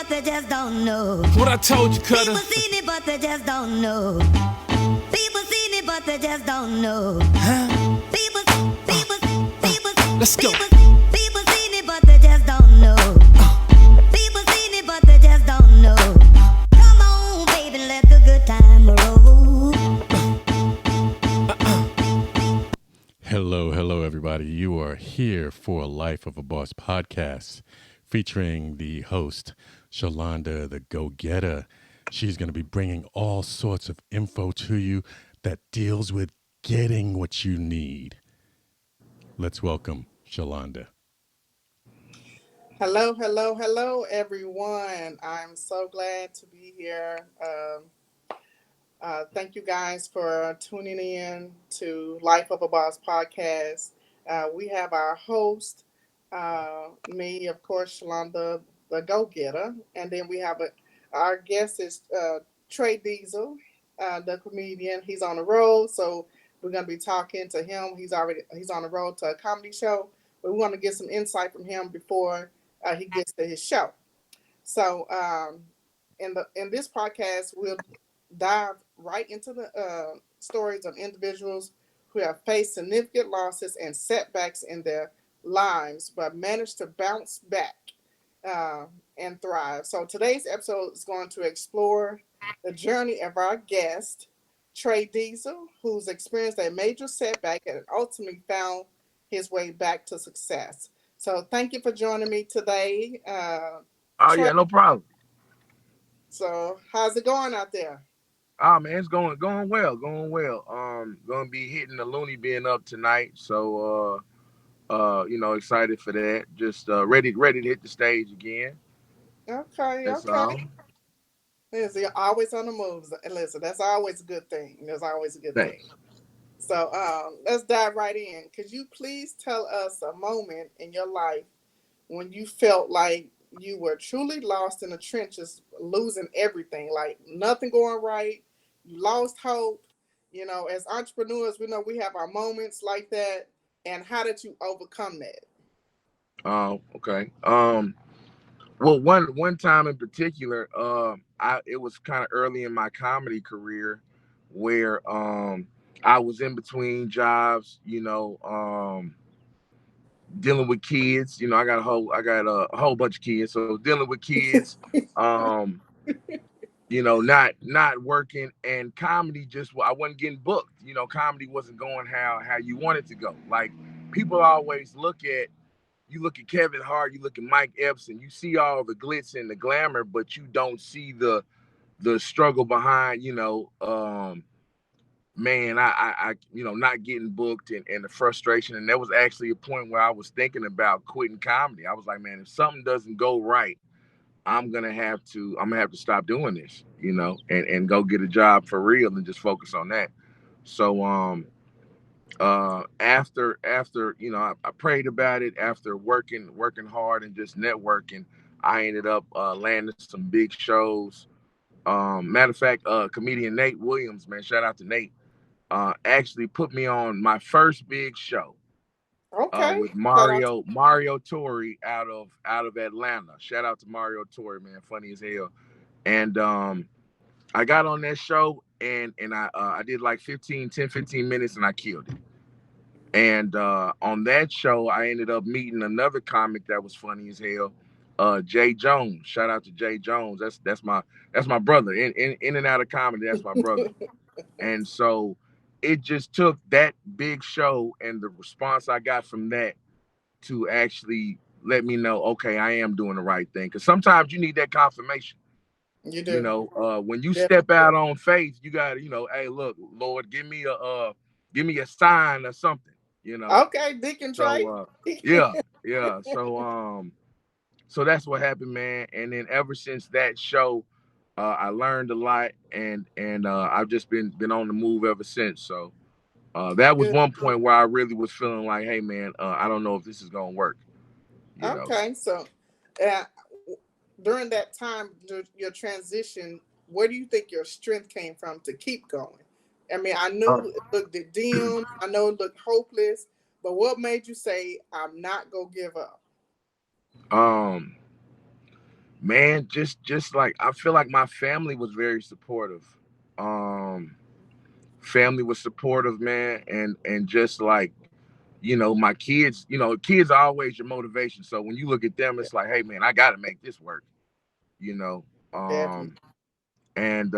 but they just don't know. What I told you, Cutter. People seen it, but they just don't know. People seen it, but they just don't know. People, Let's go. people seen it, but they just don't know. People seen it, but they just don't know. Come on, baby, let the good time roll. Hello, everybody. You are here for Life of a Boss podcast featuring the host, Shalonda, the go-getter. She's going to be bringing all sorts of info to you that deals with getting what you need. Let's welcome Shalonda. Hello, everyone. I'm so glad to be here. Thank you guys for tuning in to Life of a Boss podcast. We have our host, me, of course, Shalonda, the go getter. And then we have our guest is Trey Diesel, the comedian. He's on the road. So we're going to be talking to him. He's on the road to a comedy show. But we want to get some insight from him before he gets to his show. So in this podcast, we'll dive right into the stories of individuals who have faced significant losses and setbacks in their lives, but managed to bounce back and thrive. So today's episode is going to explore the journey of our guest, Trey Diesel, who's experienced a major setback and ultimately found his way back to success. So thank you for joining me today, Oh Trey. yeah, no problem. So how's it going out there? Oh man, it's going well, going well. Gonna be hitting the Looney Bin up tonight, so excited for that. Just ready to hit the stage again. Okay, That's all. okay. Listen, you're always on the moves. And listen, that's always a good thing. That's always a good thing. Thanks. So let's dive right in. Could you please tell us a moment in your life when you felt like you were truly lost in the trenches, losing everything, like nothing going right? You lost hope. You know, as entrepreneurs, we know we have our moments like that. And how did you overcome that? Okay. Well, one time in particular, it was kind of early in my comedy career, where I was in between jobs. Dealing with kids. I got a whole bunch of kids, so dealing with kids. Um, not working, and comedy just I wasn't getting booked. Comedy wasn't going how you want it to go. Like, people always look at Kevin Hart, you look at Mike Epps, and you see all the glitz and the glamour, but you don't see the struggle behind. Man, not getting booked, and the frustration. And there was actually a point where I was thinking about quitting comedy. I was like, man, if something doesn't go right, I'm gonna have to stop doing this, and go get a job for real and just focus on that. So after I prayed about it. After working hard and just networking, I ended up landing some big shows. Matter of fact, comedian Nate Williams, man, shout out to Nate, actually put me on my first big show Okay. with Shout out to Mario Torre out of Atlanta. Shout out to Mario Torre, man, funny as hell. And I got on that show, and I did like 15 minutes, and I killed it. And on that show, I ended up meeting another comic that was funny as hell, Jay Jones. Shout out to Jay Jones. That's my brother. In and out of comedy, that's my brother. And so it just took that big show and the response I got from that to actually let me know, okay, I am doing the right thing. Because sometimes you need that confirmation. you do. When you Definitely. step out on faith, you got to, hey, look, Lord, give me a sign or something. Okay, Deacon Trey. So yeah, yeah. So that's what happened, man. And then ever since that show, I learned a lot, and I've just been on the move ever since. So that was Good. one point where I really was feeling like, hey, man, I don't know if this is gonna work. Okay, so uh, during that time, your transition, where do you think your strength came from to keep going? I mean, I Uh, knew it looked dim, I know it looked hopeless, but what made you say, I'm not gonna give up? um, Man, just like I feel like my family was very supportive. Um, family was supportive, man, and just like my kids, kids are always your motivation. So when you look at them, Yeah, it's like, hey, man, I got to make this work. You know, definitely. and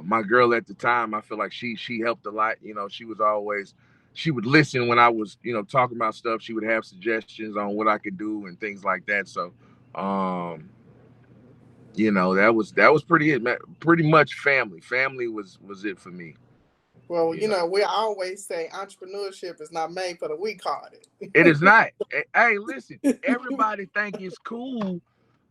my girl at the time, I feel like she helped a lot. She was always she would listen when I was talking about stuff. She would have suggestions on what I could do and things like that. So um that was pretty it, man. Pretty much family was it for me. Well, you know we always say entrepreneurship is not made for the weak hearted. it is not. Hey, listen, everybody think it's cool.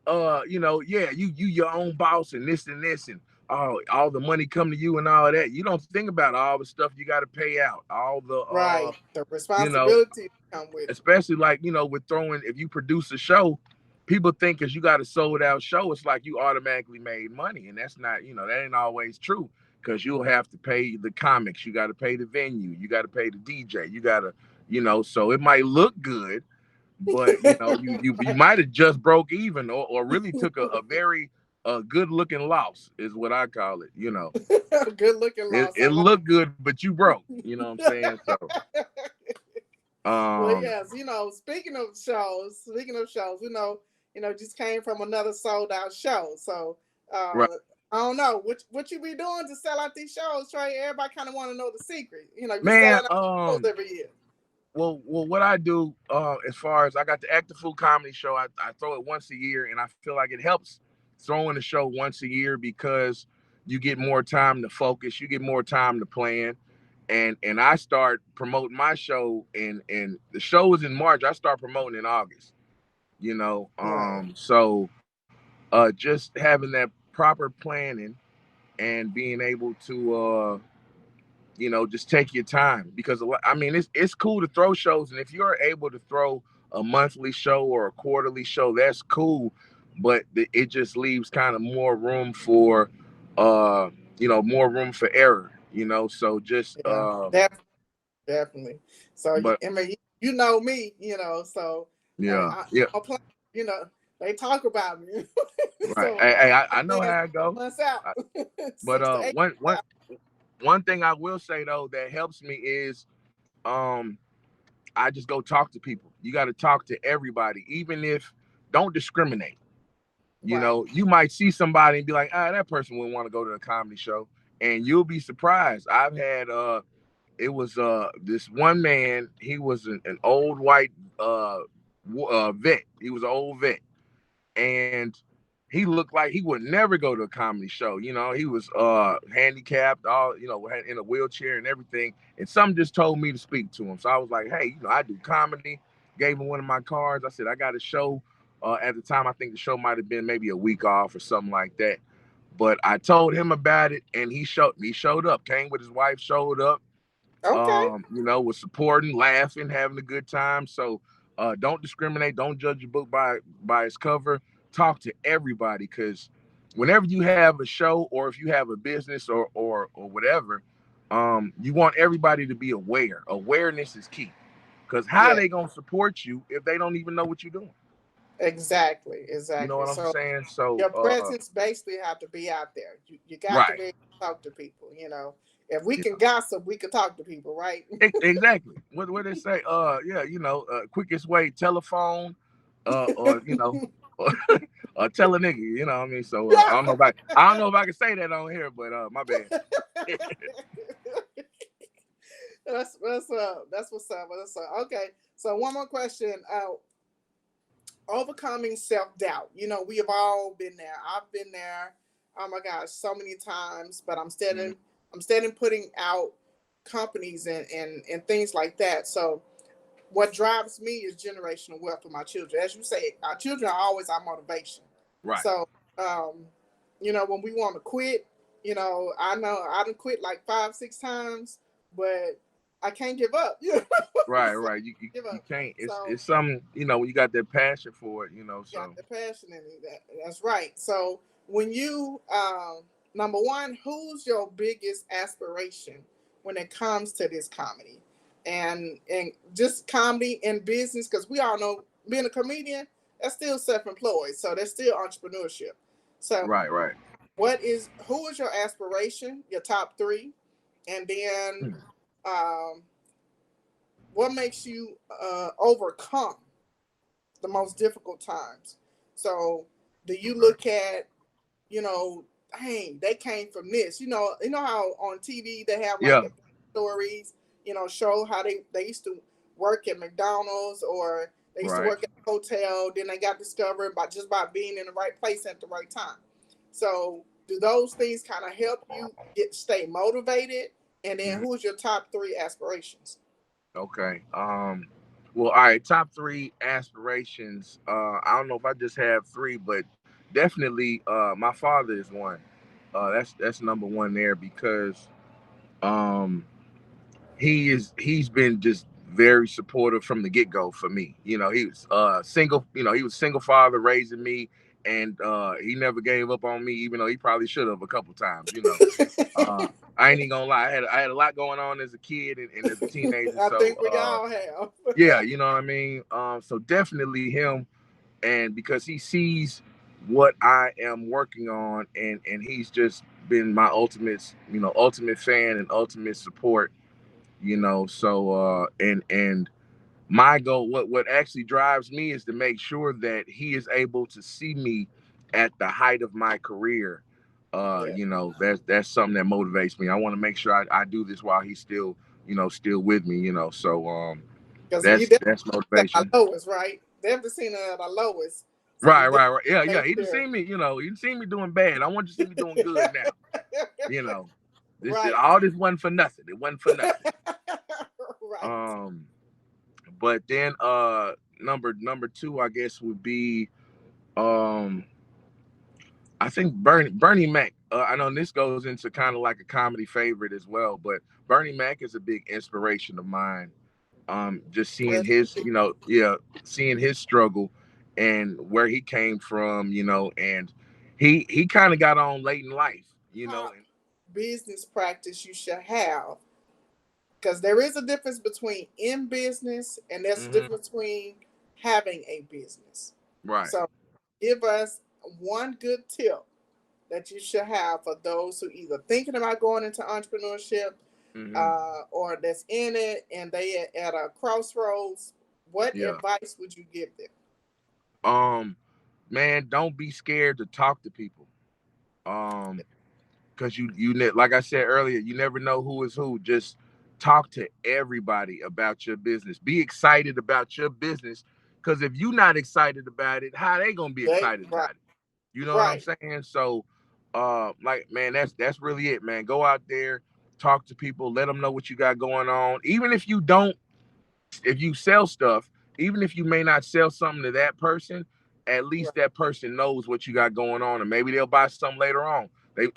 Yeah, you your own boss and this and all the money come to you and all that. You don't think about all the stuff you got to pay out, all the Right. The you know responsibility come with it. especially like with throwing, if you produce a show, people think because you got a sold out show, it's like you automatically made money, and that's not, that ain't always true, because you'll have to pay the comics, you got to pay the venue, you got to pay the DJ, you got to, so it might look good, but you Right. might have just broke even, or really took a very good looking loss, is what I call it. Good looking it, loss. I it like. looked good, but you broke. You know what I'm saying? So Well, um yes, speaking of shows, just came from another sold out show. So right. I don't know what you be doing to sell out these shows, Trey. Everybody kind of want to know the secret. You Man, selling out shows every year. well, what I do, as far as I got the Active Food Comedy Show, I throw it once a year, and I feel like it helps throwing the show once a year, because you get more time to focus, you get more time to plan, and I start promoting my show, and the show is in March. I start promoting in August. Right. So just having that proper planning and being able to just take your time, because I mean it's cool to throw shows, and if you're able to throw a monthly show or a quarterly show, that's cool, but it just leaves kind of more room for more room for error, so just Yeah. Definitely. So but I mean, you know me, so yeah, yeah, I'm playing, you know, they talk about me. right. So Hey, I my know thing is how it go. 6 months out. I, but 6 to 8 months one thing I will say though that helps me is um I just go talk to people. You got to talk to everybody, even if don't discriminate. out. Right. You might see somebody and be like, that person wouldn't want to go to a comedy show, and you'll be surprised. I've had it was this one man. He was an old white vet. He was an old vet, and he looked like he would never go to a comedy show. He was handicapped, all in a wheelchair and everything. And something just told me to speak to him. So I was like, hey, I do comedy. Gave him one of my cards. I said I got a show. At the time, I think the show might have been maybe a week off or something like that. But I told him about it, and he showed up. Came with his wife, showed up, Okay. was supporting, laughing, having a good time. So don't discriminate. Don't judge a book by its cover. Talk to everybody, because whenever you have a show, or if you have a business, or whatever, you want everybody to be aware. Awareness is key. Because how are Yeah. they gonna support you if they don't even know what you're doing? Exactly. You know Exactly. what I'm So saying? So your presence basically have to be out there. You got to right. be able to talk to people. If we can gossip, we can talk to people, right? Exactly. What they say? Yeah, quickest way, telephone, or or, or tell a nigga. You know what I mean? So I don't know if I can say that on here, but my bad. That's what's up. That's up. Okay. So one more question. Overcoming self doubt. We have all been there. I've been there. Oh my gosh, so many times. But Mhm. I'm still putting out companies and things like that. So what drives me is generational wealth for my children. As you say, our children are always our motivation. Right, So, when we want to quit, I know I done quit like 5, 6 times, but I can't give up. So, right. give You up. can't. So It's something, when you got that passion for it. got So the passion in it. That's right. So when you, number one, who's your biggest aspiration when it comes to this comedy, and just comedy and business? Because we all know being a comedian, that's still self-employed. So that's still entrepreneurship. So Right, right. who is your aspiration, your top three? And then um, what makes you overcome the most difficult times? So do you Okay. look at, dang, they came from this. You know how on TV they have like Yeah. the stories, show how they used to work at McDonald's, or they used to Right. work at a hotel, then they got discovered by being in the right place at the right time. So do those things kind of help you stay motivated? And then Mhm. who's your top three aspirations? Okay. Well, all right. Top three aspirations. I don't know if I just have three, but definitely, my father is one. That's number one there because um, he's been just very supportive from the get go for me. He was single. He was single father raising me, and he never gave up on me, even though he probably should have a couple times. Uh, I ain't even gonna lie. I had a lot going on as a kid and as a teenager. I So think we all have. yeah, you know what I mean. So definitely him, and because he sees what I am working on, and he's just been my ultimate fan and ultimate support. So and my goal, what actually drives me, is to make sure that he is able to see me at the height of my career. Yeah, That's something that motivates me. I want to make sure I do this while he's still with me. So because you that's definitely at our motivation. lowest, right? Definitely seen it at our lowest. So you Right, definitely right, right. Yeah, yeah. make He didn't sure. see me. You didn't see me doing bad. I want you to see me doing good now. You know, this Right. all this wasn't for nothing. It wasn't for nothing. Right. Um, but then number two, I guess, would be um I think Bernie Mac. I know this goes into kind of like a comedy favorite as well, but Bernie Mac is a big inspiration of mine. Just seeing Let's his, see. seeing his struggle and where he came from, and he kind of got on late in life, Top and business practice you should have, because there is a difference between in business and there's a hmm difference between having a business. right. So give us one good tip that you should have for those who either thinking about going into entrepreneurship, hmm or that's in it and they at a crossroads. What Yeah. advice would you give them? Um, man, don't be scared to talk to people. Um, because like I said earlier, you never know who is who. Just talk to everybody about your business. Be excited about your business, because if you're not excited about it, how they gonna be They excited right, about it? You know what I'm right, saying? So like, man, that's really it, man. Go out there, talk to people, let them know what you got going on. Even if you sell stuff, even if you may not sell something to that person, at right. least that person knows what you got going on, and maybe they'll buy something later on.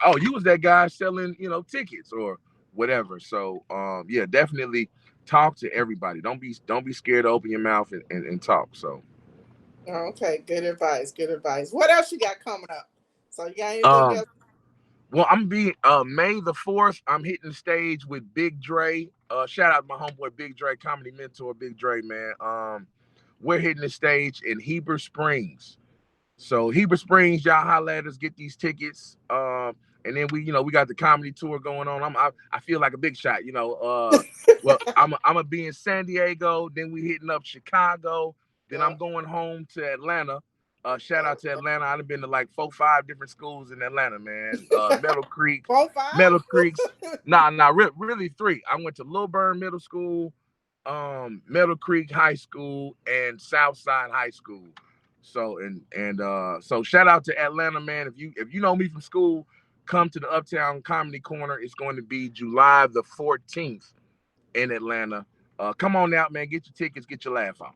Oh, you was that guy selling, tickets or whatever. So yeah, definitely talk to everybody. Don't be scared to open your mouth and talk. So Okay, good advice. Good advice. What else you got coming up? So you got anything um else? well, I'm be May the 4th, I'm hitting the stage with Big Dre. Shout out to my homeboy Big Dre, comedy mentor Big Dre, man. We're hitting the stage in Heber Springs. So Heber Springs, y'all holla at us, get these tickets. And then we got the comedy tour going on. I feel like a big shot. Well, I'm gonna be in San Diego. Then we hitting up Chicago. Then Yeah. I'm going home to Atlanta. Shout out to Okay. Atlanta. I've been to like 4, 5 different schools in Atlanta, man. Meadow Creek, Four, Meadow Creeks. five? Nah, really three. I went to Lilburn Middle School, Meadow Creek High School, and Southside High School. So shout out to Atlanta, man. If you know me from school, come to the Uptown Comedy Corner. It's going to be July the 14th in Atlanta. Come on out, man. Get your tickets, get your laugh on.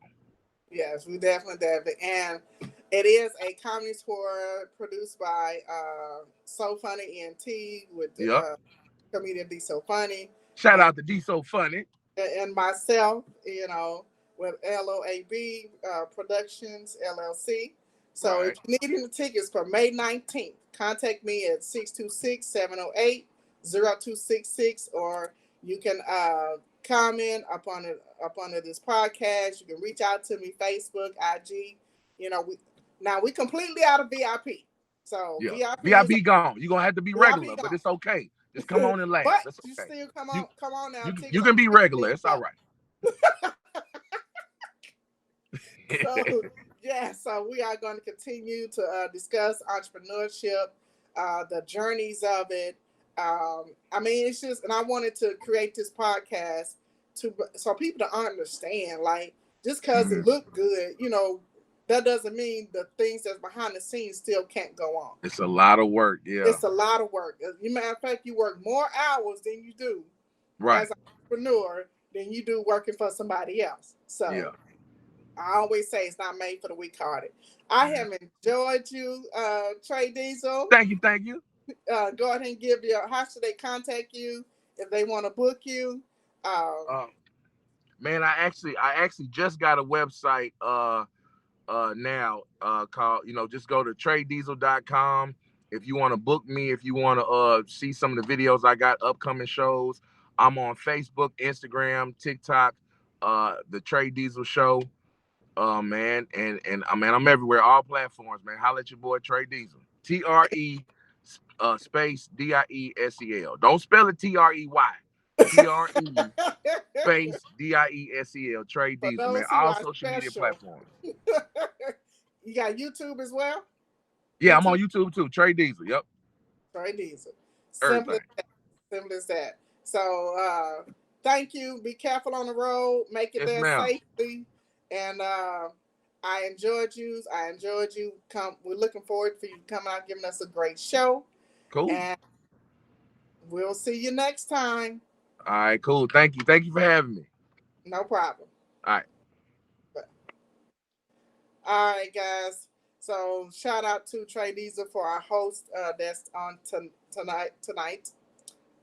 Yes, we definitely. And it is a comedy tour produced by So Funny ENT with Yep. comedian D So Funny, Shout and out to D So Funny. myself, with L.O.A.B Productions LLC. So if Right. you need any tickets for May 19th, contact me at 626-708-0266, or you can comment up under this podcast. You can reach out to me, Facebook, IG, we completely out of VIP. So Yeah. VIP is VIP gone. You're gonna have to be regular, VIP but gone. it's okay. Just come on and laugh. But That's you okay. still come You on now. you Tickets you are can be regular. It's all $20. right. So so we are going to continue to discuss entrepreneurship, the journeys of it. I mean, it's just, and I wanted to create this podcast so people to understand, like, just because it looked good, that doesn't mean the things that's behind the scenes still can't go on. It's a lot of work. Yeah. It's a lot of work. As a matter of fact, you work more hours than you do Right. as an entrepreneur than you do working for somebody else. So Yeah. I always say it's not made for the weak-hearted. I have enjoyed you, Trey Diesel. Thank you. Go ahead and give how should they contact you if they want to book you? Man, I actually just got a website now called, just go to TreyDiesel.com if you want to book me, if you want to see some of the videos I got, upcoming shows. I'm on Facebook, Instagram, TikTok, the Trey Diesel Show. Man, and man, I'm everywhere, all platforms, man. Holla at your boy Trey Diesel. TRE space DIESEL. Don't spell it TREY. TRE space DIESEL. Trey For Diesel, man. those who All are social media special. platforms. You got YouTube as well? Yeah, I'm on YouTube too. Trey Diesel. Yep. Trey Diesel. Everything. Simple as that. So thank you. Be careful on the road. Make it Yes, there ma'am. safely. And I enjoyed you. We're looking forward for you to come out giving us a great show. Cool. And we'll see you next time. All right, cool. Thank you for having me. No problem. All right. All right, guys. So shout out to Trey Diesel for our host that's on tonight.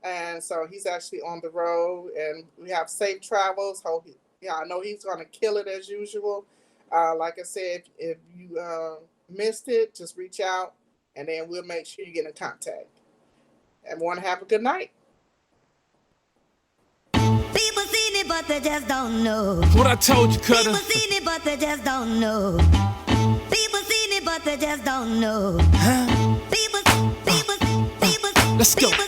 And so he's actually on the road, and we have safe travels. I know he's going to kill it as usual. Like I said, if you missed it, just reach out, and then we'll make sure you get in contact. Everyone have a good night. People seen it, but they just don't know. What I told you, Cutter. People seen it, but they just don't know. People seen it, but they just don't know. People. Let's go. People